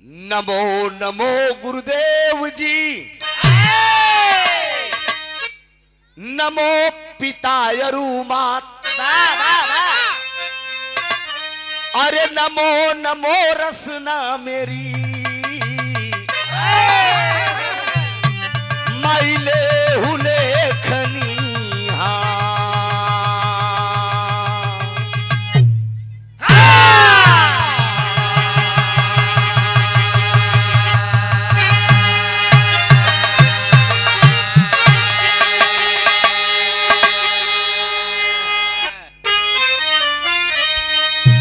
नमो नमो गुरुदेव जी, नमो पितायरु मात, अरे नमो नमो रसना मेरी, माइले हुले खनी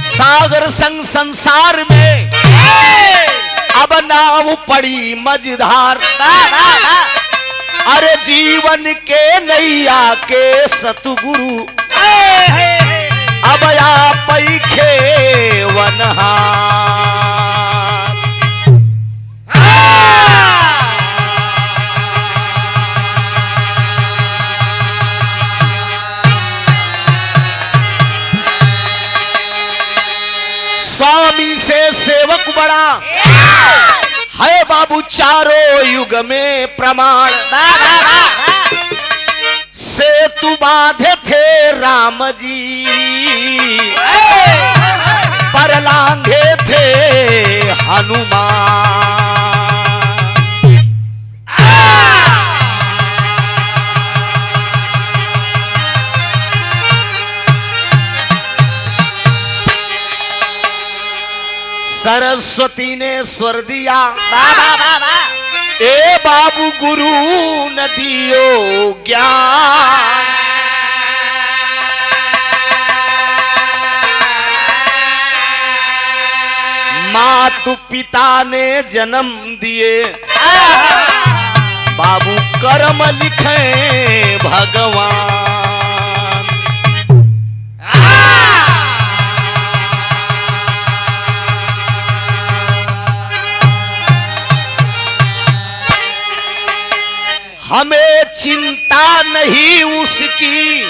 सागर संग संसार में अब नाव पड़ी मझधार, अरे जीवन के नैया के सतगुरु अब आप वनहार। स्वामी से सेवक बड़ा है बाबू, चारों युग में प्रमाण। सेतु बांधे थे राम जी, पर लांघे थे हनुमान। सरस्वती ने स्वर दिया, ए बाबू गुरु न दियो ज्ञान। मातु पिता ने जन्म दिए, बाबू कर्म लिखे भगवान। हमें चिंता नहीं उसकी,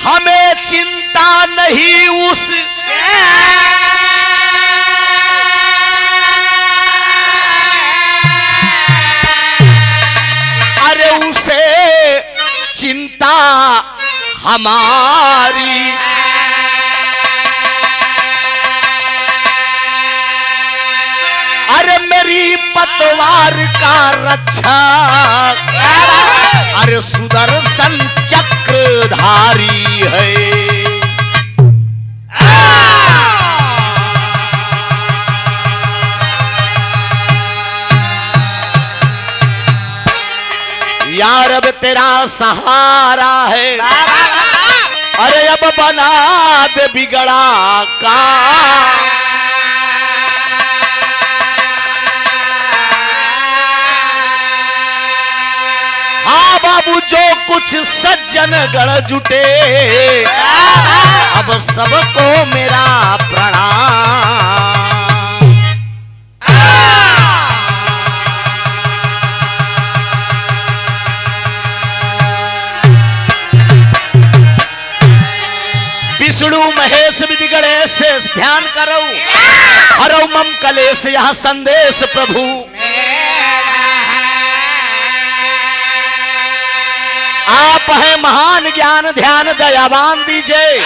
हमें चिंता नहीं उस, अरे उसे चिंता हमारी। अरे मेरी पतवार का रक्षक, अरे सुदर्शन चक्रधारी है। यार अब तेरा सहारा है, अरे अब बना दे बिगड़ा का। बाबू जो कुछ सज्जन गण जुटे, अब सबको मेरा प्रणाम। विष्णु महेश विधि गणेश से ध्यान करो, हरौ मम कलेश यह संदेश प्रभु। आप है महान ज्ञान ध्यान दयावान दीजिए,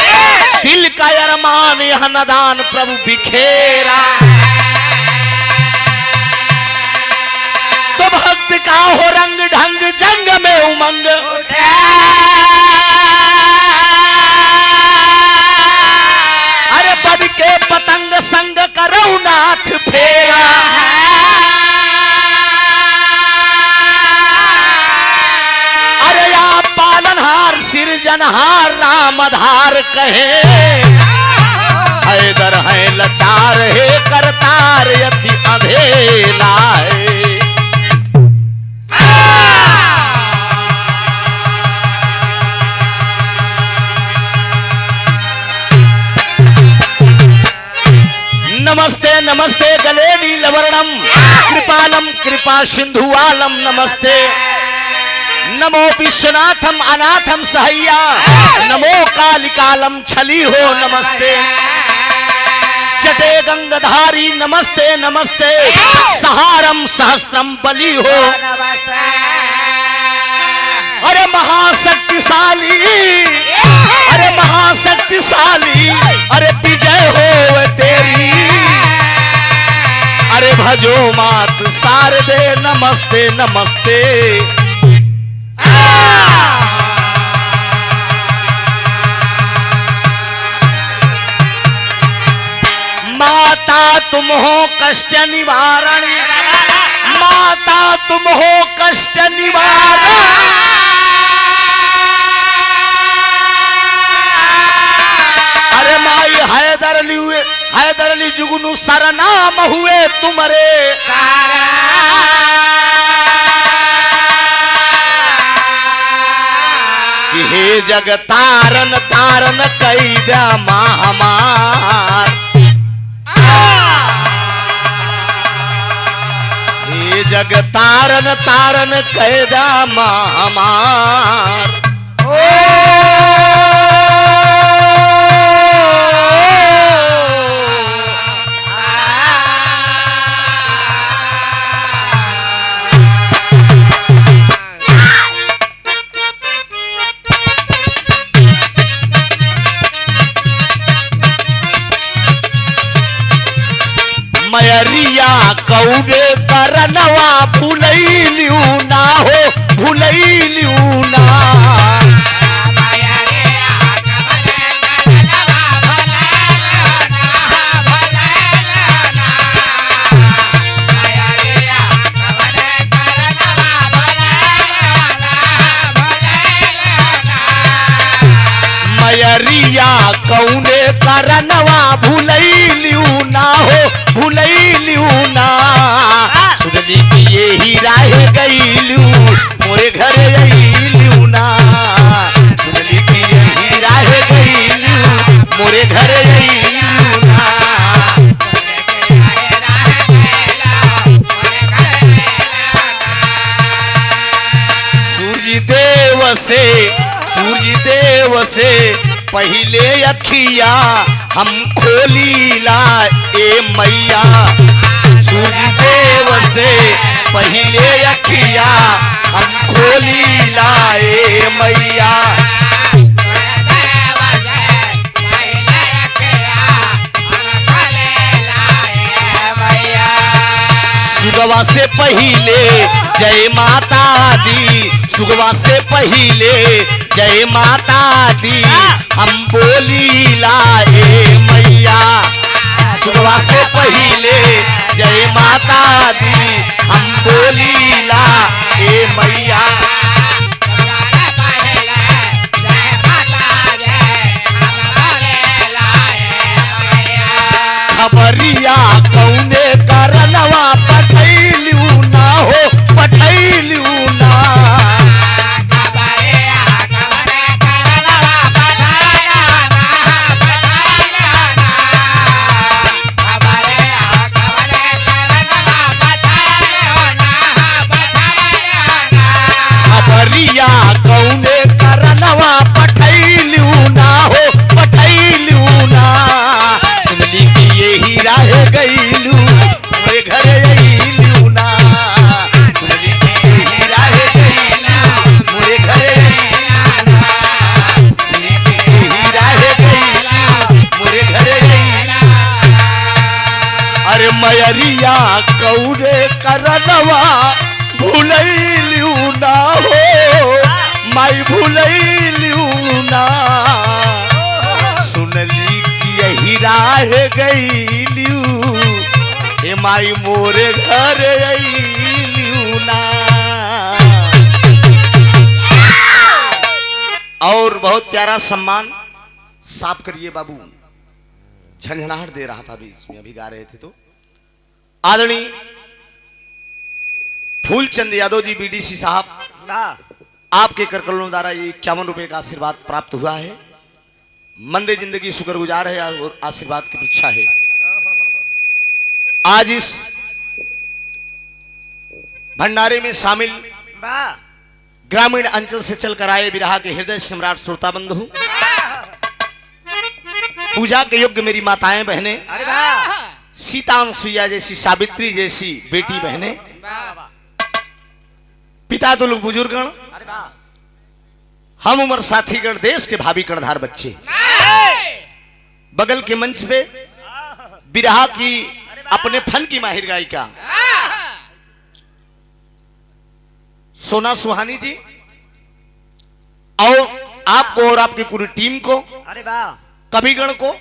दिल का अरमान यह नदान प्रभु बिखेरा। तो भक्त का हो रंग ढंग जंग में उमंग, अरे बद के पतंग संग करो नाथ फेरा। सिरजनहार रामधार कहे, हैदर है लाचार है करतार यदि अधेला है। नमस्ते नमस्ते गले नीलवर्णम, कृपालम कृपा सिंधुआलम नमस्ते। नमो विश्वनाथम अनाथम सहैया, नमो कालिकालम छली हो नमस्ते। जटे गंगाधारी नमस्ते नमस्ते, सहारम सहस्त्रम बली हो, अरे महाशक्तिशाली, अरे महाशक्तिशाली, अरे विजय हो तेरी, अरे भजो मात शारदे नमस्ते नमस्ते। माता तुम हो कष्ट निवारण, माता तुम हो कष्ट निवारण, अरे माई हैदर अली जुगनू सरनाम हुए तुम्हारे, कि हे जग तारन तारन कैदा हमार, हे जग तारन तारन कैदा हमार। मयरिया कौड़े करनवा भूलैलियू ना हो, भूलैलियू ना, मयरिया कौने करनवा भूलैलियू ना हो, भूलैलियू ना, सुनली कि ये ही राह गईलू मोरे घर अइलू ना, सुनली कि ये ही राह गईलू मोरे घर अइलू ना। सूर्य देव से पहले अखिया हम खोली ला ए मैया, सूर्य देव से पहले अखिया हम खोली ला ए मैया, सुगवा से पहले जय माता दी, सुगवा से पहले जय माता दी हम बोली लाए मैया, सुगवा से पहले जय माता दी हम बोली लाए मैया। खबरिया कौने करनवा पठैलू ना हो, पठैलू ना, खबरिया कौने करनवा पठैलू ना हो, पठैलू ना, सुनली कि ये ही राह गईलू मोरे घर अइलू ना, सुनली कि ये ही राह गईलू मोरे घर अइलू ना, सुनली कि ये ही राह गईलू मोरे घर अइलू ना। अरे मयरिया कौड़े करनवा भूलैलू ना हो, माई भूलैलू ना, सुनली कि यही राह गईलू ए माई मोरे घर अइलू ना। और बहुत प्यारा सम्मान, साफ करिए बाबू, झंझनाहट दे रहा था बीच में, अभी गा रहे थे तो। आदरणीय फूलचंद यादव जी बीडीसी साहब, आपके करकलों द्वारा ये 51 रुपए का आशीर्वाद प्राप्त हुआ है। मंदे जिंदगी शुक्रगुजार है और आशीर्वाद की परीक्षा है। आज इस भंडारे में शामिल ग्रामीण अंचल से चलकर आए बिरहा के हृदय सम्राट श्रोता बंधु, पूजा के योग्य मेरी माताएं बहनें, सीता अनुसुईया जैसी, सावित्री जैसी बेटी बहनें, पिता तो लोग बुजुर्गण, हम उम्र साथीगण, देश के भावी कर्णधार बच्चे, बगल के मंच पे बिरहा की अपने फन की माहिर गायिका सोना सुहानी जी, और आपको और आपकी पूरी टीम को, कविगण को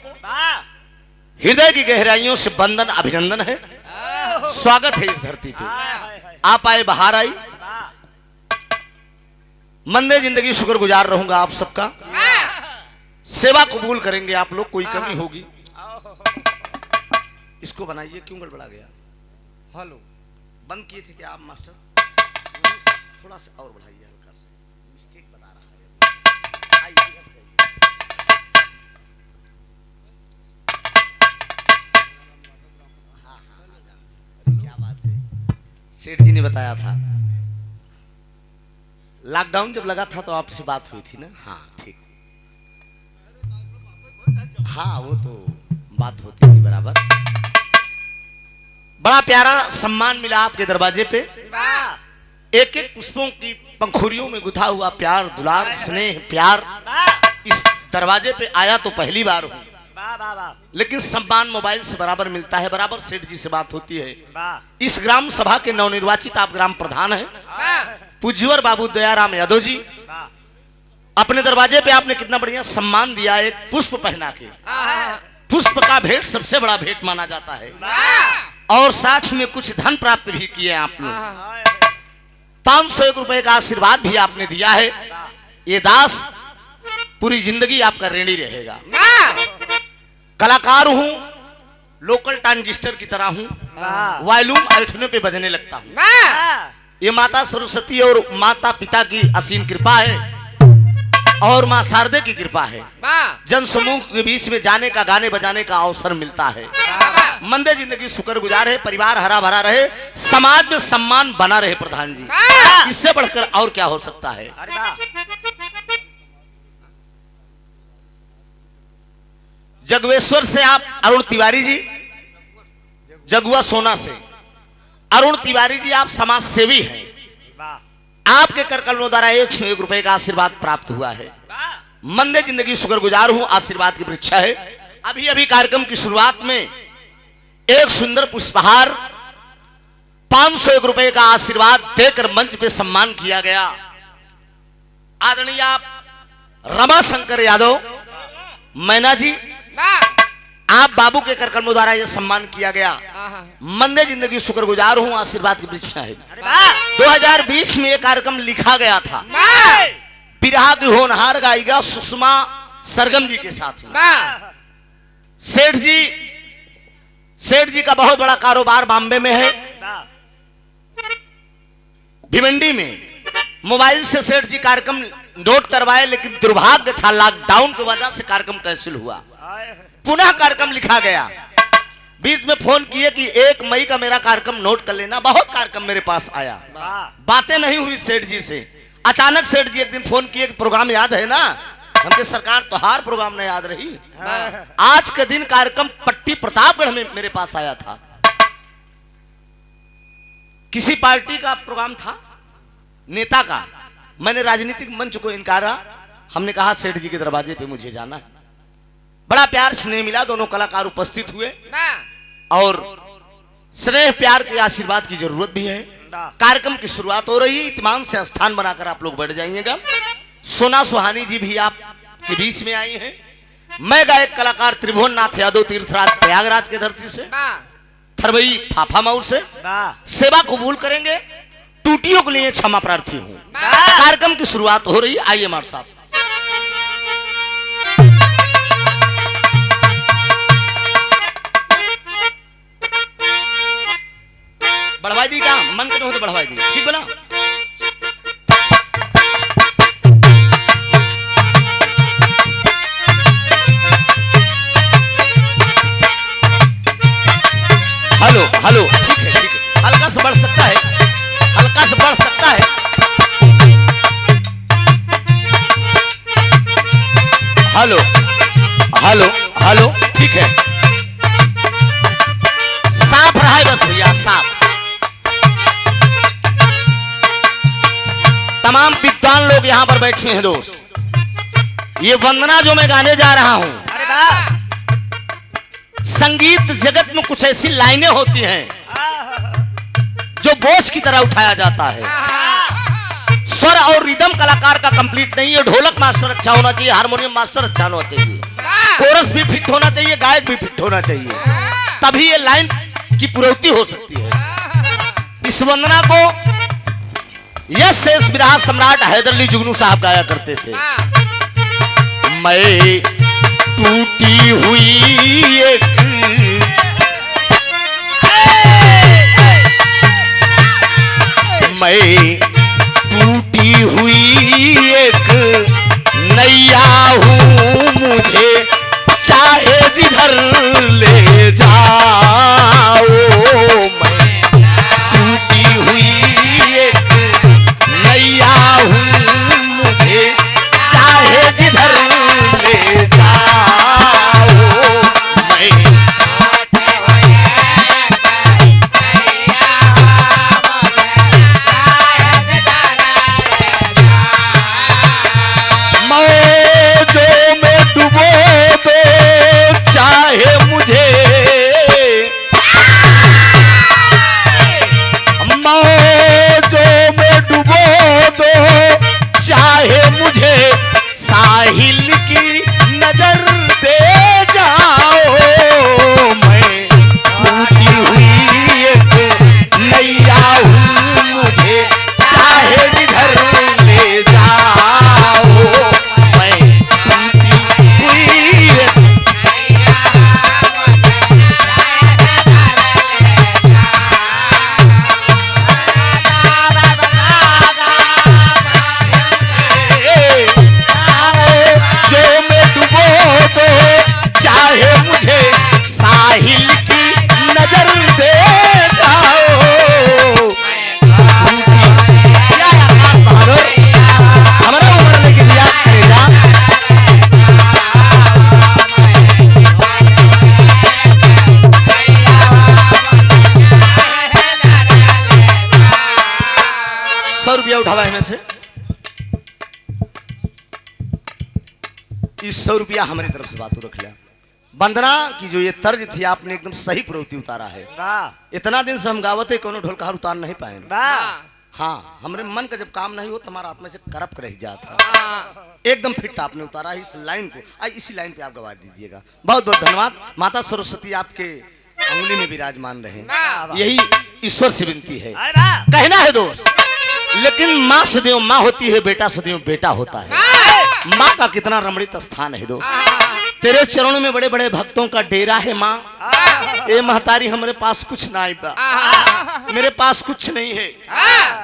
हृदय की गहराइयों से वंदन अभिनंदन है। स्वागत है इस धरती पे, आप आए बाहर आई, मंदे जिंदगी शुक्रगुजार रहूंगा आप सबका, सेवा कबूल करेंगे आप लोग, कोई कमी होगी इसको बनाइए, क्यों गड़बड़ा गया? हेलो, बंद किए थे क्या आप मास्टर? थोड़ा सा और बढ़ाइए, हल्का सा मिस्टेक बता रहा है। आइए इधर से आइए। हाँ हाँ, क्या बात है, सेठ जी ने बताया था, लॉकडाउन जब लगा था तो आपसे बात हुई थी ना? हाँ ठीक, हाँ वो तो बात होती थी बराबर। बड़ा प्यारा सम्मान मिला आपके दरवाजे पे, एक एक पुष्पों की पंखुड़ियों में गुथा हुआ प्यार, दुलार, स्नेह, प्यार इस दरवाजे पे आया तो पहली बार हूँ, लेकिन सम्मान मोबाइल से बराबर मिलता है, बराबर सेठ जी से बात होती है। इस ग्राम सभा के नवनिर्वाचित आप ग्राम प्रधान हैं, पूज्यवर बाबू दयाराम यादव जी, अपने दरवाजे पे आपने कितना बढ़िया सम्मान दिया, एक पुष्प पहना के। पुष्प का भेंट सबसे बड़ा भेंट माना जाता है, और साथ में कुछ धन प्राप्त भी किए आप लोग, 501 रुपए का आशीर्वाद भी आपने दिया है। ये दास पूरी जिंदगी आपका ऋणी रहेगा। कलाकार हूं, लोकल ट्रांजिस्टर की तरह हूं, वॉल्यूम ऐठने पे बजने लगता हूं। ये माता सरस्वती और माता पिता की असीम कृपा है, और मां शारदे की कृपा है, जन समूह के बीच में जाने का, गाने बजाने का अवसर मिलता है। मंदे जिंदगी शुक्र गुजार है, परिवार हरा भरा रहे, समाज में सम्मान बना रहे प्रधान जी, इससे बढ़कर और क्या हो सकता है। जगवेश्वर से आप अरुण तिवारी जी, जगुआ सोना से अरुण तिवारी जी, आप समाज सेवी हैं, आपके करकमलों द्वारा 101 रुपए का आशीर्वाद प्राप्त हुआ है। मंदे जिंदगी शुक्रगुजार हूं, आशीर्वाद की परीक्षा है। अभी अभी कार्यक्रम की शुरुआत में एक सुंदर पुष्पहार 501 रुपए का आशीर्वाद देकर मंच पे सम्मान किया गया। आदरणीय आप रमा शंकर यादव मैना जी, आप बाबू के करकमलों द्वारा यह सम्मान किया गया। मंदे जिंदगी शुक्रगुजार हूं, आशीर्वाद की परीक्षा है। 2020 में यह कार्यक्रम लिखा गया था, बिरहा की होनहार गायिका सुषमा सरगम जी के साथ में। सेठ जी का बहुत बड़ा कारोबार बॉम्बे में है, भिवंडी में। मोबाइल से सेठ जी कार्यक्रम नोट करवाए, लेकिन दुर्भाग्य था लॉकडाउन की वजह से कार्यक्रम कैंसिल हुआ। पुनः कार्यक्रम लिखा गया, बीच में फोन किए कि 1 मई का मेरा कार्यक्रम नोट कर लेना। बहुत कार्यक्रम मेरे पास आया, बातें नहीं हुई सेठ जी से। अचानक सेठ जी एक दिन फोन किए कि प्रोग्राम याद है ना? हमके सरकार तोहार प्रोग्राम नहीं याद रही। आज के दिन कार्यक्रम पट्टी प्रतापगढ़ में मेरे पास आया था, किसी पार्टी का प्रोग्राम था, नेता का। मैंने राजनीतिक मंच को इनकारा, हमने कहा सेठ जी के दरवाजे पे मुझे जाना है। बड़ा प्यार स्नेह मिला, दोनों कलाकार उपस्थित हुए, और स्नेह प्यार के आशीर्वाद की जरूरत भी है। कार्यक्रम की शुरुआत हो रही है, इत्मीनान से स्थान बनाकर आप लोग बैठ जाइएगा। सोना सुहानी जी भी आप के बीच में आई हैं। मैं गायक कलाकार त्रिभुवन नाथ यादव तीर्थराज प्रयागराज के धरती से, थरवई फाफा मऊ से सेवा कबूल करेंगे। टूटियों के लिए क्षमा प्रार्थी हूं। कार्यक्रम की शुरुआत हो रही है, आइए मार साहब। बढ़वाई दी, क्या मन के होते बढ़वाई दी, ठीक बोला। हेलो हेलो, ठीक है ठीक है, हल्का से बढ़ सकता है, हल्का से बढ़ सकता है। हेलो हेलो हेलो, ठीक है। साफ रहा है बस भैया, साफ। तमाम विद्वान लोग यहाँ पर बैठे हैं दोस्त। ये वंदना जो मैं गाने जा रहा हूं, संगीत जगत में कुछ ऐसी लाइनें होती हैं जो बोझ की तरह उठाया जाता है। स्वर और रिदम कलाकार का कंप्लीट नहीं है। ढोलक मास्टर अच्छा होना चाहिए, हारमोनियम मास्टर अच्छा होना चाहिए, कोरस भी फिट होना चाहिए, गायक भी फिट होना चाहिए, तभी ये लाइन की पूर्ति हो सकती है। इस वंदना को यश शेष विराट सम्राट हैदर अली जुगनू साहब गाया करते थे। मैं टूटी हुई एक मैं टूटी हुई एक नैया हूँ, मुझे चाहे जिधर ले जाओ। मैं टूटी हुई एक नैया हूँ, मुझे चाहे जिधर ले जाओ। मौजों में डूबो तो चाहे मुझे, मौजों में डूबो तो चाहे मुझे साहिल की नजर दे जाओ। मैं टूटी हुई एक नैया हूँ, मुझे चाहे जिधर ले जाओ। मैं टूटी हुई एक चाहे मुझे साहिल की नजर दे जाओ। हमारा उम्र लेके दिया ₹100 उठावा है में से। इस ₹100 हमारी तरफ से बात रख लिया। वंदना की जो ये तर्ज थी, आपने एकदम सही प्रवृत्ति उतारा है। इतना दिन से हम गावते कोनो ढोलकार उतार नहीं पाए। हाँ, हमारे मन का जब काम नहीं हो तुम्हारा आत्मा से करप रह जाता। एकदम फिट आपने उतारा इस लाइन को। इसी लाइन पे आप गवा दीजिएगा। बहुत बहुत धन्यवाद। माता सरस्वती आपके अंगुली में विराजमान रहे, यही ईश्वर से विनती है। कहना है दोस्त, लेकिन माँ सदैव माँ होती है, बेटा सदैव बेटा होता है। माँ का कितना रमणीय स्थान है दोस्त। तेरे चरणों में बड़े बड़े भक्तों का डेरा है माँ। ए महतारी, हमारे पास कुछ ना आइबा, मेरे पास कुछ नहीं है।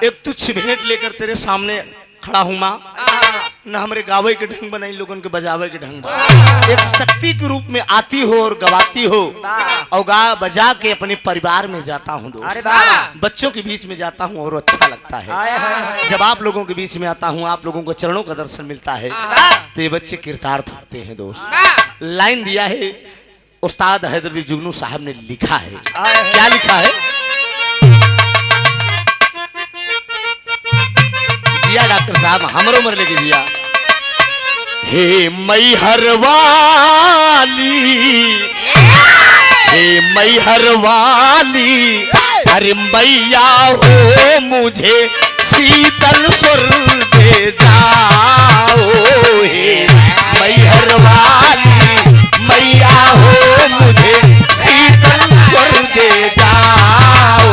एक तुच्छ भेंट लेकर तेरे सामने खड़ा हूँ माँ। न हमारे गावे के ढंग बनाई, लोगों के बजावे के ढंग। एक शक्ति के रूप में आती हो और गवाती हो, और गा बजा के अपने परिवार में जाता हूँ दोस्त, बच्चों के बीच में जाता हूँ और अच्छा लगता है। जब आप लोगों के बीच में आता हूँ, आप लोगों को चरणों का दर्शन मिलता है, तो ये बच्चे कृतार्थ होते हैं दोस्त। लाइन दिया है उस्ताद हैदर अली जुगनू साहब ने, लिखा है। क्या लिखा है? दिया डॉक्टर साहब, हमारे उम्र लेके दिया। हे मैहर वाली, हे मैहर वाली, अरे मैया हो मुझे शीतल सुर दे जाओ। हे मैहर वाली मैया हो मुझे शीतल सुर दे जाओ।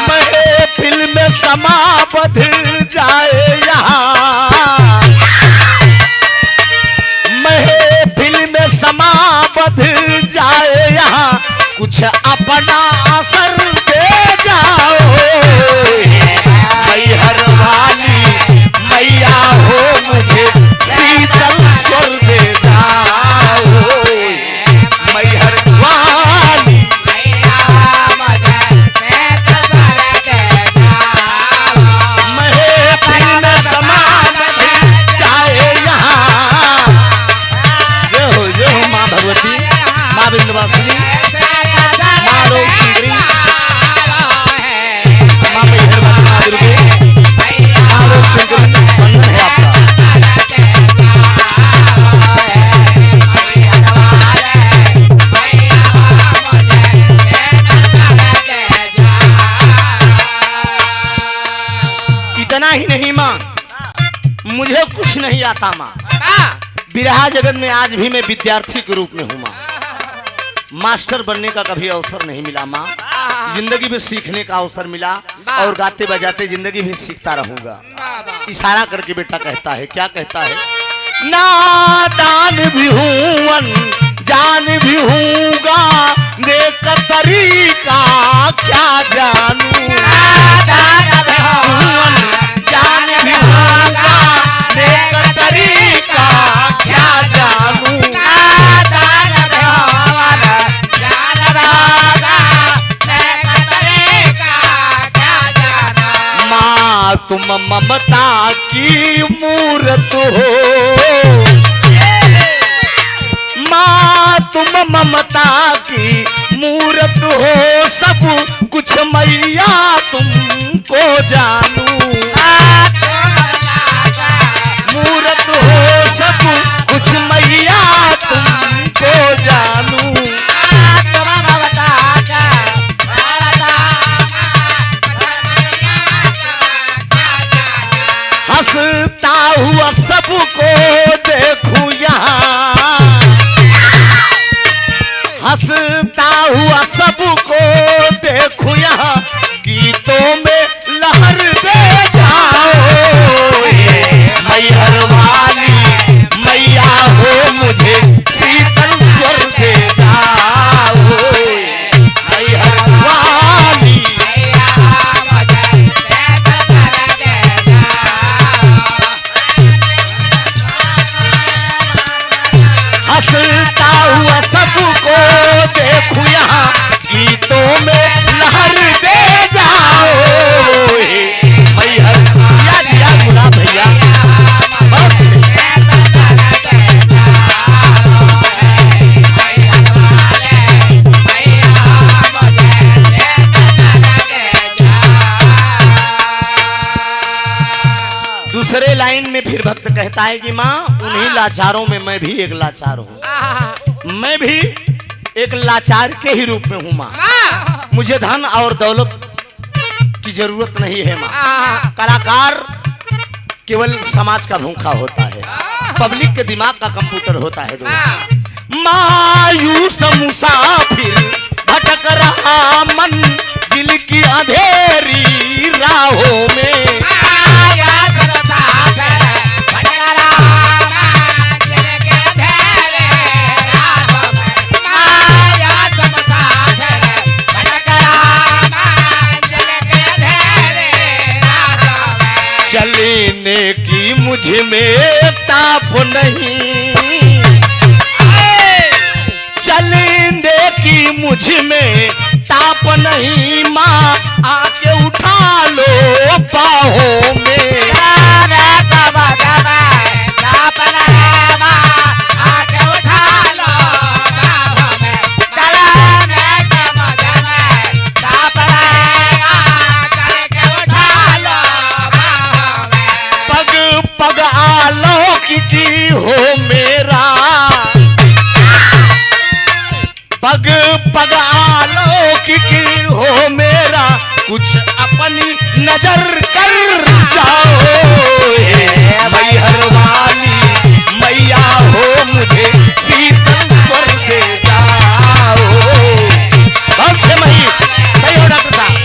महफिल में समा बध जाए यहाँ, महफिल में समा बध जाए यहाँ, कुछ अपना असर दे जाओ। मैहर वाली मैया हो मुझे शीतल स्वर दे जाओ। मैहर वाली महफिल में समा बध कुछ नहीं आता माँ। बिरहा जगत में आज भी मैं विद्यार्थी के रूप में हूँ माँ। मास्टर बनने का कभी अवसर नहीं मिला माँ। जिंदगी में सीखने का अवसर मिला और गाते बजाते जिंदगी भी सीखता रहूंगा। इशारा करके बेटा कहता है, क्या कहता है? नादान भी हूँ जान भी हूँगा, नेक तरीका क्या जानू। नादान भी हूँ जान भी हूँगा, नेक तरीका क्या जानू। नादान भी हूँ जान भी हूँगा, नेक तरीका क्या जानू। माँ तुम ममता की मूरत हो, माँ तुम ममता की मूरत हो, सब कुछ मैया तुमको जानू। मूरत हो सब कुछ मैया तुमको जानू। हंसता हुआ सबको देखूं यहाँ, हंसता हुआ सबको देखूं यहाँ, गीतों में लहर दे जाओ। मैहर वाली मैया हो, मुझे शीतल स्वर दे जाओ। मैहर वाली हंसता हुआ सबको देखूं यहाँ, गीतों में लहर दे जाओ। मैहर दिया दिया गुलाब भैया बस। दूसरे लाइन में फिर भक्त कहता है कि माँ उन्हीं लाचारों में मैं भी एक लाचार हूँ। मैं भी एक लाचार के ही रूप में हूँ माँ। मुझे धन और दौलत की जरूरत नहीं है माँ। कलाकार केवल समाज का भूखा होता है, पब्लिक के दिमाग का कंप्यूटर होता है दोस्त। मायूस मुसाफिर भटक रहा मंजिल की अंधेरी राहों में। चलने की मुझ में ताप नहीं, चलने की मुझ में ताप नहीं, माँ आके उठा लो बाहों में। पग आलोकिकी हो मेरा, पग पग आलोकिकी हो मेरा, कुछ अपनी नजर कर जाओ। मैहर वाली मैया हो, मुझे शीतल स्वर दे जाओ। बहुत से मही सही हो डॉक्टर साहब।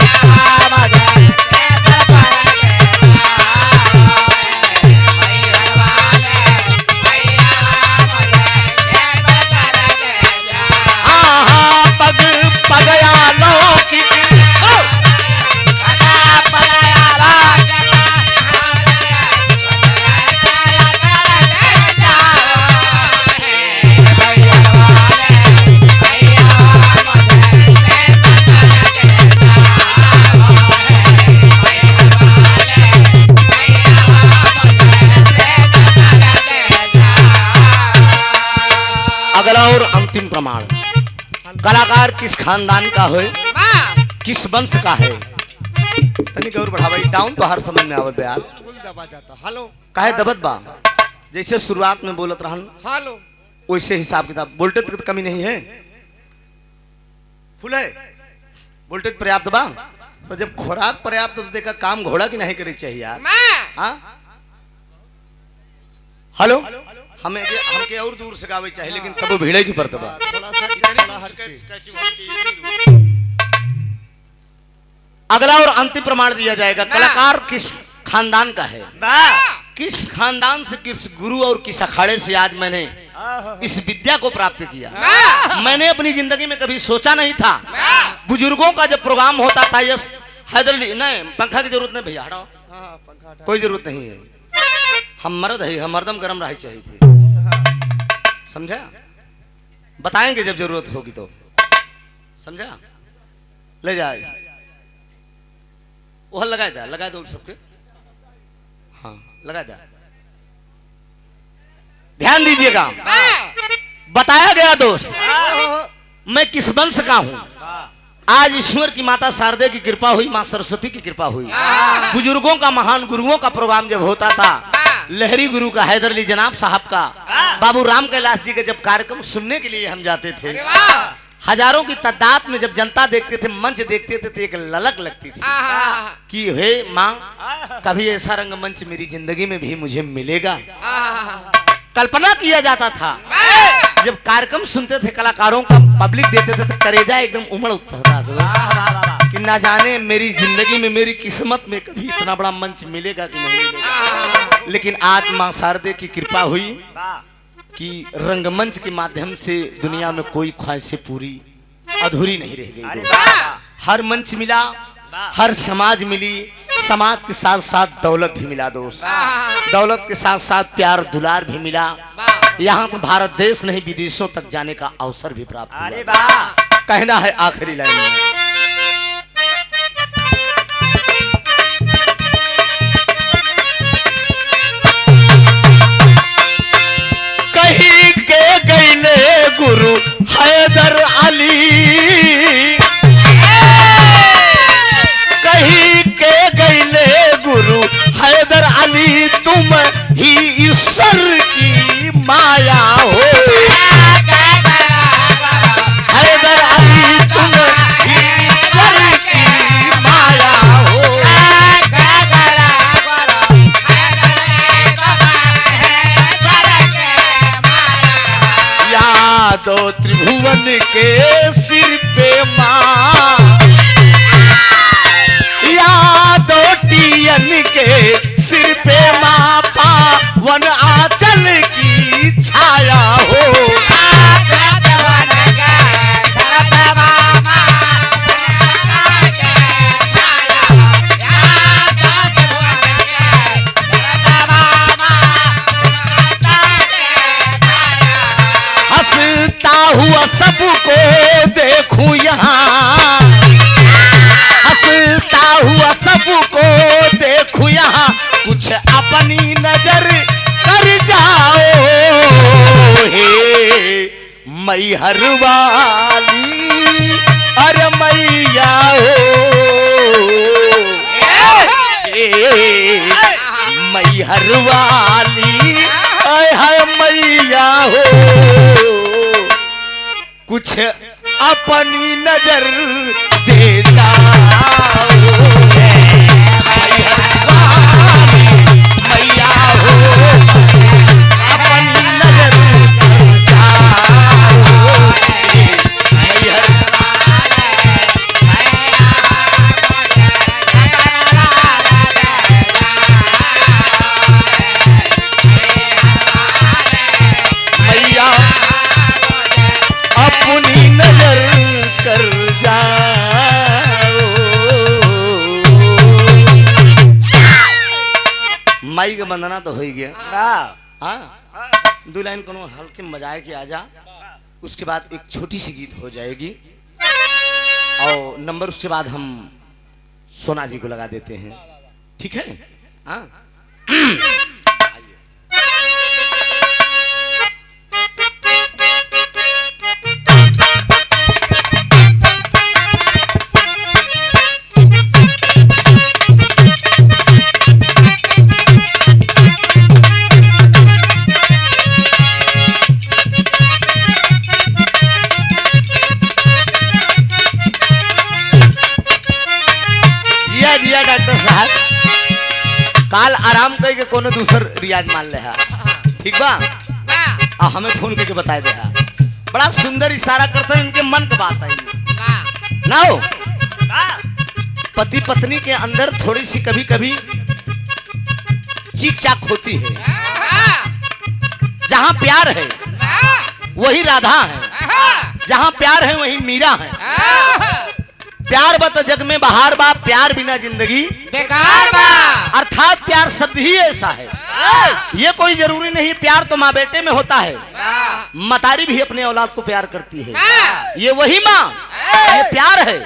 और अंतिम प्रमाण, कलाकार किस खानदान का है, किस वंश का है, तनिक और बढ़ावा डाउन तो हर समझ में आवत यार। दबा जाता हेलो काहे दबत बा, जैसे शुरुआत में बोलत रहन हेलो वैसे हिसाब किताब। वोल्टेज की कमी नहीं है, फुल है वोल्टेज पर्याप्त बा। तो जब खुराक पर्याप्त तो देखा काम घोड़ा की नहीं करे चाहिए यार। हाँ हेलो हमें हमके और दूर से गावे चाहिए लेकिन तब भीड़े की परतबा थोड़ा सा थोड़ा हट के। अगला और अंतिम प्रमाण दिया जाएगा। कलाकार किस खानदान का है, किस खानदान से, किस गुरु और किस अखाड़े से आज मैंने इस विद्या को प्राप्त किया। मैंने अपनी जिंदगी में कभी सोचा नहीं था। बुजुर्गों का जब प्रोग्राम होता था, यस हैदर नहीं, पंखा की जरूरत नहीं भैया, हटाओ, कोई जरूरत नहीं है। हम मर्द है, हम मर्दम गरम रही चाहिए थे, समझा? बताएंगे जब जरूरत होगी तो, समझा? ले जाए वह लगा दो सबके, हाँ लगा दो। ध्यान दीजिएगा, बताया गया दोस्त मैं किस वंश का हूं। आज ईश्वर की माता शारदे की कृपा हुई, मां सरस्वती की कृपा हुई। बुजुर्गों का, महान गुरुओं का प्रोग्राम जब होता था, लहरी गुरु का, हैदर अली जनाब साहब का, बाबू राम कैलाश जी के जब कार्यक्रम सुनने के लिए हम जाते थे, हजारों की तादाद में जब जनता देखते थे, मंच देखते थे, तो एक ललक लगती थी कि हे माँ, कभी ऐसा रंगमंच मेरी जिंदगी में भी मुझे मिलेगा। कल्पना किया जाता था, जब कार्यक्रम सुनते थे कलाकारों का, पब्लिक देते थे, तो करेजा एकदम उमड़ उठता था कि ना जाने मेरी जिंदगी में, मेरी किस्मत में कभी इतना बड़ा मंच मिलेगा कि नहीं मिलेगा। लेकिन आज मां शारदे की कृपा हुई कि रंगमंच के माध्यम से दुनिया में कोई ख्वाहिशें पूरी अधूरी नहीं रह गई। हर मंच मिला, हर समाज मिली, समाज के साथ साथ दौलत भी मिला दोस्त, दौलत के साथ साथ प्यार दुलार भी मिला। यहाँ तो भारत देश नहीं, विदेशों तक जाने का अवसर भी प्राप्त हुआ। कहना है आखिरी लाइन में, कहीं के गईले गुरु हैदर अली, कहीं के गईले गुरु हैदर अली, तुम ही ईश्वर की माया हो। हैदर अली तुम ही ईश्वर की माया हो। यादव त्रिभुवन के सिर पे माँ, यादव टियन के सिर पे माँ, पावन आंचल की छाया हो। हंसता हुआ सबको देखूं यहाँ, हंसता हुआ सबको देखूं यहाँ, कुछ अपनी नजर कर जाओ हे मैहर वाली, अरे मैया हो मैहर वाली, हाय मैया हो, कुछ अपनी नजर देता मैया हो, अपनी नजर देता मैया, अपनी नजर कर जाओ। माई का बंदना तो हो ही गया। हाँ, दो लाइन को हल्के मजाए के आ जा, उसके बाद एक छोटी सी गीत हो जाएगी और नंबर उसके बाद हम सोना जी को लगा देते हैं, ठीक है? हाँ डॉक्टर साहब, काल आराम करके कोनो दूसर रियाज मान ले। ठीक बा। हमें फोन करके बताए दे, बड़ा सुंदर इशारा करते हैं, इनके मन की बात है ना हो। पति पत्नी के अंदर थोड़ी सी कभी कभी चीक चाक होती है। जहां प्यार है वही राधा है, जहां प्यार है वही मीरा है। प्यार बा तो जग में बहार बा, प्यार बिना जिंदगी बेकार बा। अर्थात प्यार शब्द ही ऐसा है। ये कोई जरूरी नहीं प्यार तो माँ बेटे में होता है, मतारी भी अपने औलाद को प्यार करती है। ये वही माँ, ये प्यार है।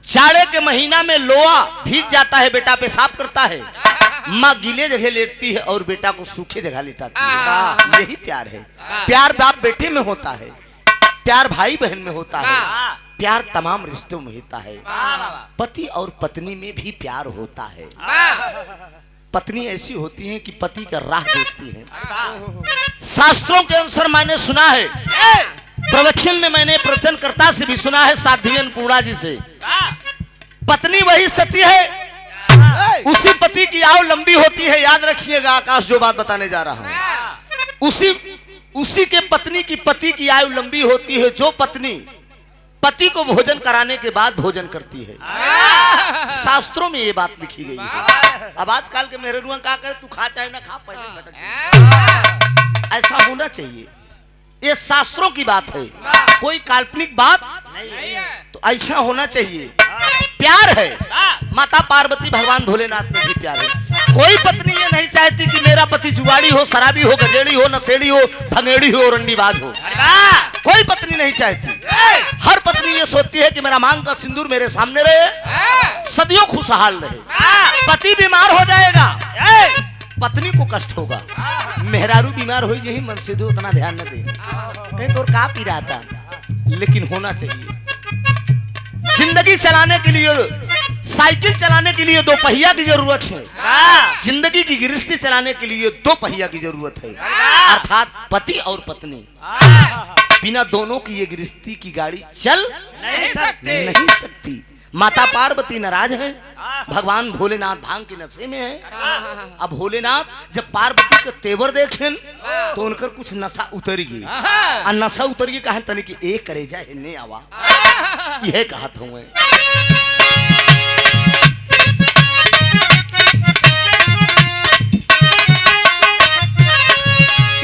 जाड़े के महीना में लोहा भीग जाता है, बेटा पेशाब करता है, माँ गीले जगह लेटती है और बेटा को सूखे जगह लेटाती है। यही प्यार है। प्यार बाप बेटे में होता है, प्यार भाई बहन में होता है, प्यार तमाम रिश्तों में होता है। पति और पत्नी में भी प्यार होता है। पत्नी ऐसी होती है कि पति का राह देखती है। शास्त्रों के अनुसार मैंने सुना है, प्रवचन में मैंने प्रवचनकर्ता से भी सुना है, साध्वी अन्नपूर्णा जी से, पत्नी वही सती है, उसी पति की आयु लंबी होती है। याद रखिएगा आकाश जो बात बताने जा रहा हूं, उसी के पत्नी की पति की आयु लंबी होती है, जो पत्नी पति को भोजन कराने के बाद भोजन करती है। शास्त्रों में ये बात लिखी गई है। अब आजकल के मेरे रुआ क्या करे, तू खा चाहे ना खा, पहले भटक। ऐसा होना चाहिए, ये शास्त्रों की बात है, कोई काल्पनिक बात नहीं है। तो ऐसा होना चाहिए। प्यार है, माता पार्वती भगवान भोलेनाथ में भी प्यार है। कोई पत्नी ये नहीं चाहती कि मेरा पति जुगाड़ी हो, शराबी हो, गजेड़ी हो, नशेड़ी हो, भंगेड़ी हो, रंडीबाज हो। कोई पत्नी नहीं चाहती। हर पत्नी ये सोचती है कि मेरा मांग का सिंदूर मेरे सामने रहे, सदियों खुशहाल रहे। पति बीमार हो जाएगा, पत्नी को कष्ट होगा। मेहरारू बीमार हो यही मन से उतना ध्यान न दे, कहीं तो का पी रहा था। लेकिन होना चाहिए। जिंदगी चलाने के लिए, साइकिल चलाने के लिए दो पहिया की जरूरत है, जिंदगी की गृहस्थी चलाने के लिए दो पहिया की जरूरत है, अर्थात पति और पत्नी। बिना दोनों की ये गृहस्थी की गाड़ी चल नहीं सकती। माता पार्वती नाराज है, भगवान भोलेनाथ भांग के नशे में है। अब भोलेनाथ जब पार्वती के तेवर देखें तो उनकर कुछ नशा उतर गई, और नशा उतर गई कहा तनी कि एक करे जाए ने आवा, यह कहा था मैं।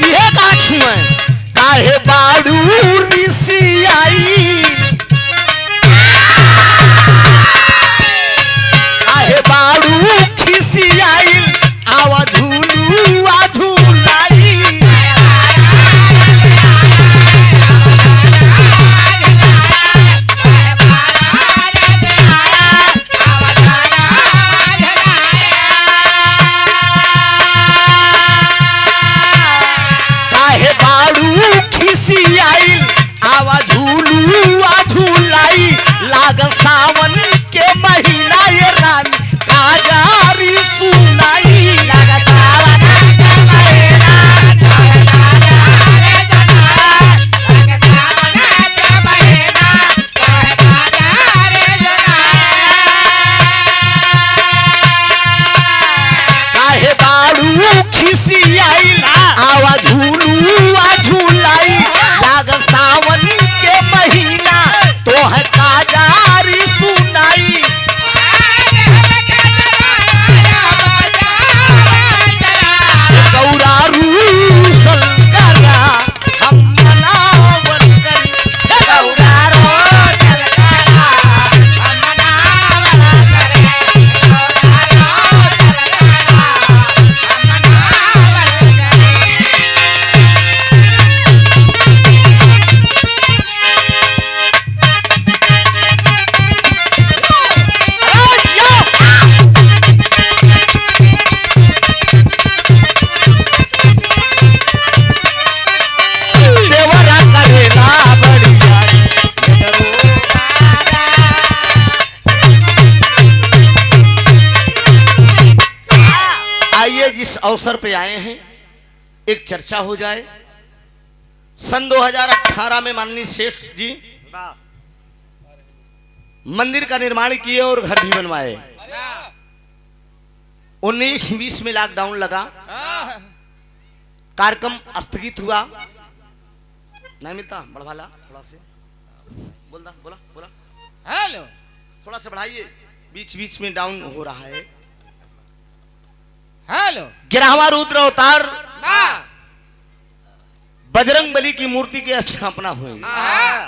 यह कहा थी मैं, काहे बाड़ू ऋषि आई, बाड़ू खिसी आइल, आवा झूलू आ झूलाई। काहे बाड़ू खिसी आइल, आवा झूलू आ झूलाई। लागल सावन के महीना ये रानी काजारी सुनाई। लगा सावन के महीना काजारी सुनाई। लगा सावन के महीना काजारी सुनाई। काहे बाड़ू खिसी आइल, आवा झूलू आ झूलाई। लागल सावन के महीना तो है काजारी सुनाई। जिस अवसर पे आए हैं एक चर्चा हो जाए। सन 2018 में माननीय सेठ जी मंदिर का निर्माण किए और घर भी बनवाए। 19-20 में लॉकडाउन लगा, कार्यक्रम स्थगित हुआ। नहीं मिलता बढ़वाला थोड़ा से बोला बोला बोला हेलो थोड़ा सा बढ़ाइए, बीच बीच में डाउन हो रहा है। हेलो 11वां रुद्र अवतार वाह बजरंग बली की मूर्ति की स्थापना हुई। वाह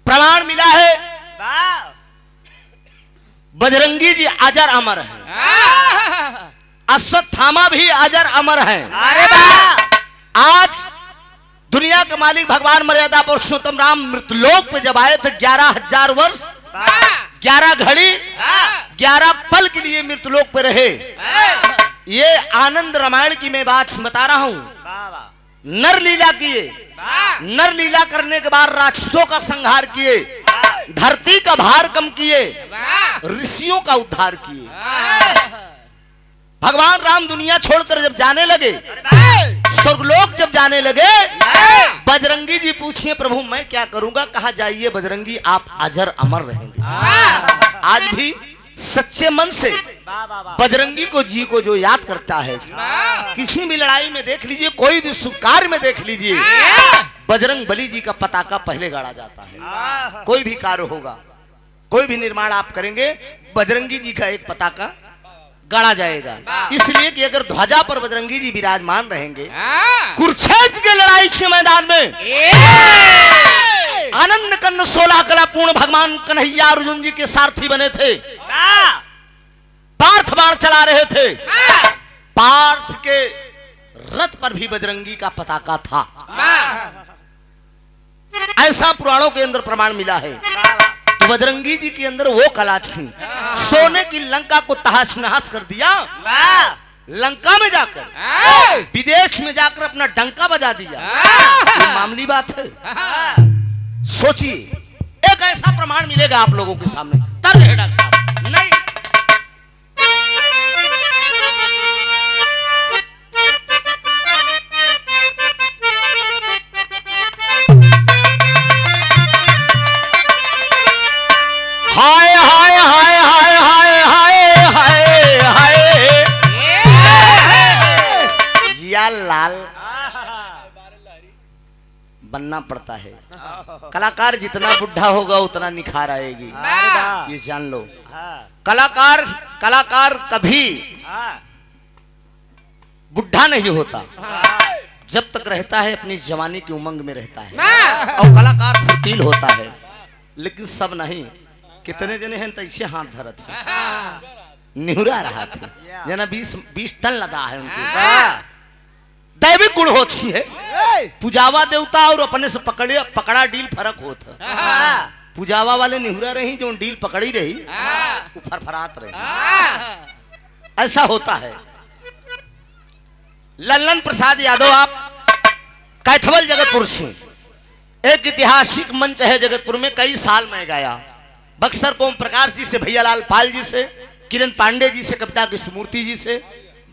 प्रमाण मिला है बजरंगी जी अजर अमर है, अश्वत्थामा भी अजर अमर है। अरे वाह आज दुनिया के मालिक भगवान मर्यादा पुरुषोत्तम राम मृतलोक पे जब आए थे 11,000 वर्ष 11 घड़ी 11 पल के लिए मृतलोक पे रहे। ये आनंद रामायण की मैं बात बता रहा हूं। नर लीला किए, नर लीला करने के बाद राक्षसों का संहार किए, धरती का भार कम किए, ऋषियों का उद्धार किए। भगवान राम दुनिया छोड़कर जब जाने लगे, स्वर्गलोक जब जाने लगे, बजरंगी जी पूछिए प्रभु मैं क्या करूंगा? कहा जाइए बजरंगी आप अजर अमर रहेंगे। आज भी सच्चे मन से बजरंगी को जी को जो याद करता है, किसी भी लड़ाई में देख लीजिए, कोई भी शुभ कार्य में देख लीजिए, बजरंग बली जी का पताका पहले गाड़ा जाता है। कोई भी कार्य होगा, कोई भी निर्माण आप करेंगे, बजरंगी जी का एक पताका गाड़ा जाएगा। इसलिए कि अगर ध्वजा पर बजरंगी जी विराजमान रहेंगे, कुरुक्षेत्र के लड़ाई के मैदान में आनंद कंद 16 कला पूर्ण भगवान कन्हैया अर्जुन जी के सारथी बने थे। पार्थ बाण चला रहे थे, पार्थ के रथ पर भी बजरंगी का पताका था। ऐसा पुराणों के अंदर प्रमाण मिला है। तो बजरंगी जी के अंदर वो कला थी, सोने की लंका को तहस नहस कर दिया। लंका में जाकर, विदेश में जाकर अपना डंका बजा दिया। ये मामूली बात है? सोचिए, एक ऐसा प्रमाण मिलेगा आप लोगों के सामने, तब है डॉक्टर साहब नहीं। हाय हाय हाय हाय हाय हाय हाय हाय, या लाल बनना पड़ता है। कलाकार जितना बुढ़ा होगा उतना निखार आएगी, ये जान लो। कलाकार कभी बुढ़ा नहीं होता, जब तक रहता है अपनी जवानी की उमंग में रहता है। और कलाकार फुर्तील होता है, लेकिन सब नहीं। कितने जने हैं तैसे हाथ धरत है, निहुरा रहा थे जना 20 टन लगा है उनको। दैविक गुण होती है, पुजावा देवता और अपने से पकड़ा डील फर्क होता। पुजावा वाले निहुरा रही, जो डील पकड़ी रही वो फरफरात रही। ऐसा होता है। लल्लन प्रसाद यादव आप कैथवल जगतपुर से, एक ऐतिहासिक मंच है जगतपुर में, कई साल मैं गाया। बक्सर को ओम प्रकाश जी से, भैयालाल पाल जी से, किरण पांडे जी से, कविता कृष्णमूर्ति जी से,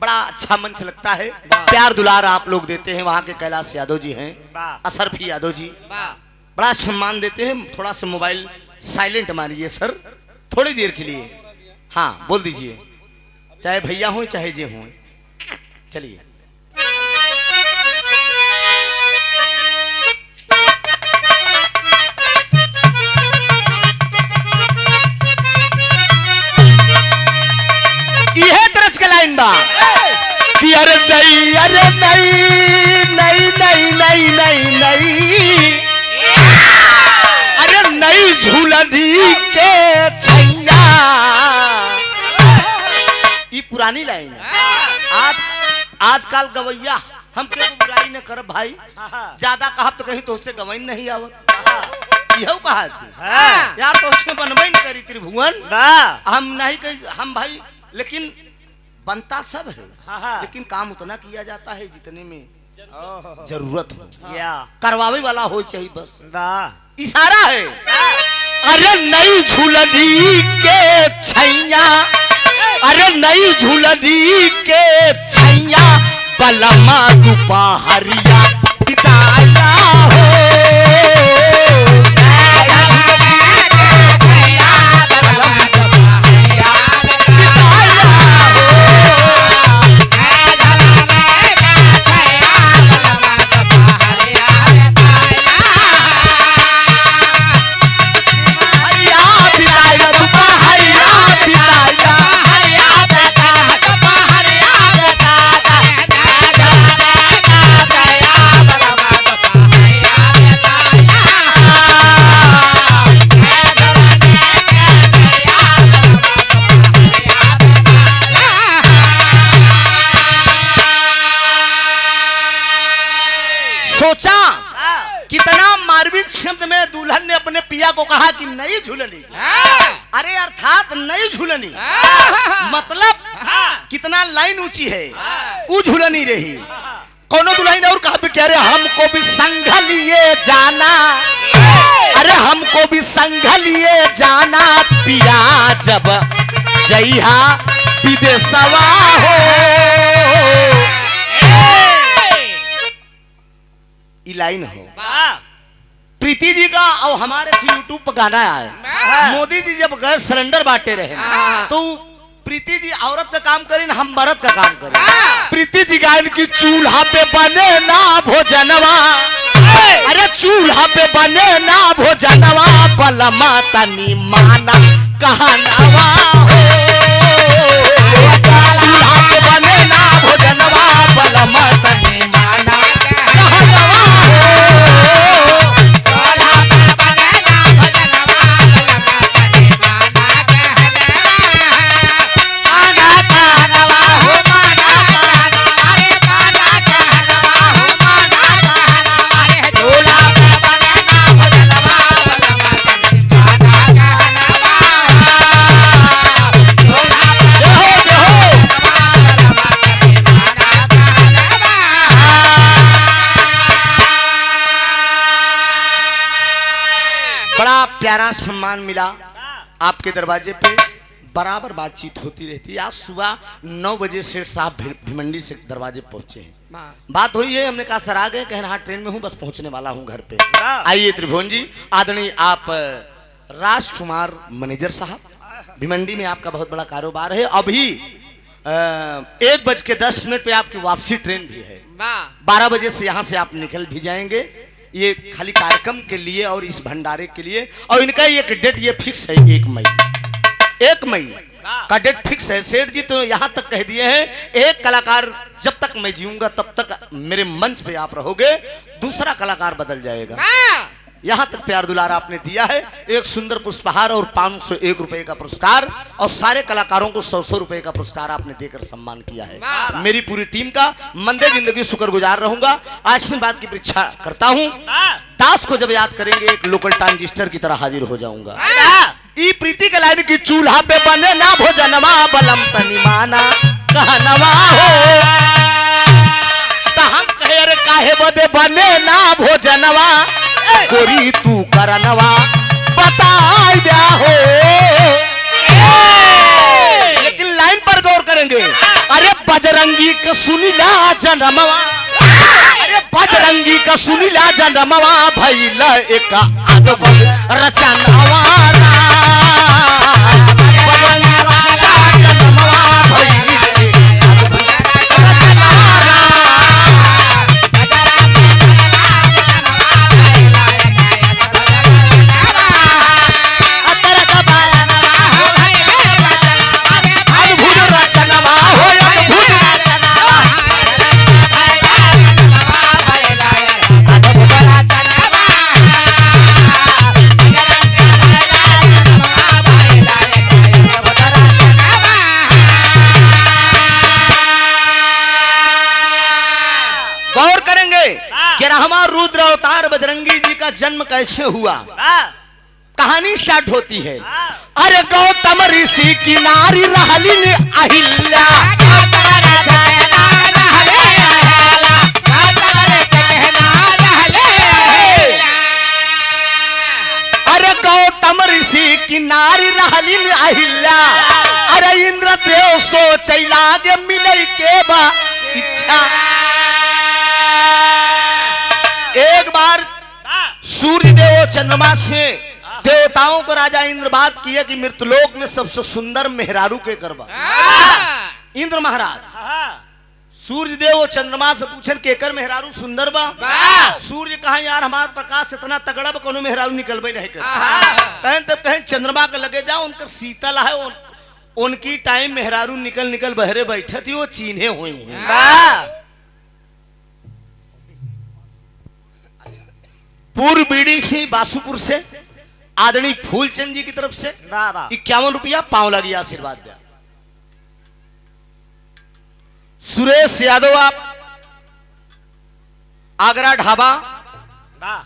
बड़ा अच्छा मंच लगता है। प्यार दुलार आप लोग देते हैं। वहां के कैलाश यादव जी हैं, असरफी यादव जी बड़ा सम्मान देते हैं। थोड़ा सा मोबाइल साइलेंट मारिए सर, थोड़ी देर के लिए। हाँ बोल दीजिए, चाहे भैया हो चाहे जे हो। चलिए यह तरस के लाइन बा कि अरे नहीं अरे नहीं नहीं नहीं नहीं नहीं नहीं, अरे नहीं झूलनी के छैया। ये पुरानी लाइन है। आजकल गवैया हम के बुराई न कर भाई, ज्यादा कहब तो कहीं तो उससे गवई नहीं आवत। यह कहा थी यार, तो उसने बनबई न करी त्रिभुवन, हम नहीं कही हम भाई, लेकिन बनता सब है, लेकिन काम उतना किया जाता है जितने में जरूरत हो। करवावे वाला हो चाहिए, बस इशारा है। अरे नई झूलनी के छैया, अरे नई झूलनी के छैया, बलमा दुपहरिया बिताया हो। सोचा कितना मार्मिक शब्द में दुल्हन ने अपने पिया को कहा कि नई झूलनी। अरे अर्थात नई झूलनी मतलब कितना लाइन ऊंची है, वो झूलनी रही। कोनो दुल्हन और कहा भी कह रहे हमको भी संग लिए जाना, अरे हमको भी संग लिए जाना पिया जब जइहा विदेशवा हो। ई लाइन हो प्रीति जी का और हमारे यूट्यूब पर गाना है। मोदी जी जब गए सिलेंडर बांटे रहे तो प्रीति जी औरत का काम करें, हम मर्द का काम करें। प्रीति जी गायन की चूल्हा पे बने ना भोजनवा, अरे चूल्हा पे बने ना भोजनवा बलमा तनी माना कहनवा हो। चूल्हा पे बने ना भोजनवा बलमा तनी माना कहनवा प्यारा सम्मान मिला आपके दरवाजे पे, बराबर बातचीत होती रहती है। आज सुबह 9 बजे सेठ साहब भिमंडी से दरवाजे पहुंचे हैं। बात हुई है, हमने कहा सर आ गए, कहना हाँ ट्रेन में हूँ, बस पहुंचने वाला हूँ घर पे। आइए त्रिभुवन जी, आदरणीय आप राजकुमार मैनेजर साहब, भिमंडी में आपका बहुत बड़ा कारोबार है। अभी 1:10 पे आपकी वापसी ट्रेन भी है। 12 बजे से यहाँ से आप निकल भी जाएंगे। ये खाली कार्यक्रम के लिए और इस भंडारे के लिए, और इनका एक डेट ये फिक्स है 1 मई। 1 मई का डेट फिक्स है। सेठ जी तो यहाँ तक कह दिए हैं एक कलाकार जब तक मैं जीऊंगा तब तक मेरे मंच पे आप रहोगे, दूसरा कलाकार बदल जाएगा। यहाँ तक प्यार दुलार आपने दिया है। एक सुंदर पुष्पहार और 501 रुपए का पुरस्कार, और सारे कलाकारों को 100 रुपए का पुरस्कार आपने देकर सम्मान किया है। मेरी पूरी टीम का मंदे जिंदगी शुक्रगुजार रहूंगा। आशीर्वाद की परीक्षा करता हूँ। दास को जब याद करेंगे एक लोकल ट्रांजिस्टर की तरह हाजिर हो जाऊंगा। ई प्रीति के लाइन की चूल्हा पे बने ना भोजनवा बलम तनी माना कहनवा हो। हम कहे अरे काहे बदे बने ना भोजनवा कोरी तू करनवा बताई दिया हो। लेकिन लाइन पर गौर करेंगे, अरे बजरंगी का सुनीला जनमवा, अरे बजरंगी का सुनीला जनमवा भैला एक अदब रचनवा बजरंगी का जनमवा भैला रुद्र अवतार बजरंगी जी का जन्म कैसे हुआ। कहानी स्टार्ट होती है। अरे गौतम ऋषि की नारी रहली ने अहिल्या, अरे गौतम ऋषि की नारी रहली ने अहिल्या। अरे इंद्र देव सोचैला के मिले के बा इच्छा। एक बार सूर्य देव चंद्रमा से देवताओं को राजा इंद्र बात किया कि मृतलोक में सबसे सुंदर मेहरारू के करबा। इंद्र महाराज सूर्य देव चंद्रमा से पूछन केकर मेहरारू सुंदर बा। सूर्य कहा यार हमार प्रकाश इतना तगड़ा बा कोनो मेहरारू निकलबे नहीं कर। कहें तब कहें चंद्रमा के लगे जाओ उनका शीतल है, उनकी टाइम मेहरारू निकल निकल बहरे बैठे थी, वो चीन्हे हुई हैं। पूर्व बीड़ी से बासुपुर से आदरणीय फूलचंद जी की तरफ से 51 रुपया पांव लगी आशीर्वाद दिया। सुरेश यादव आगरा ढाबा वाह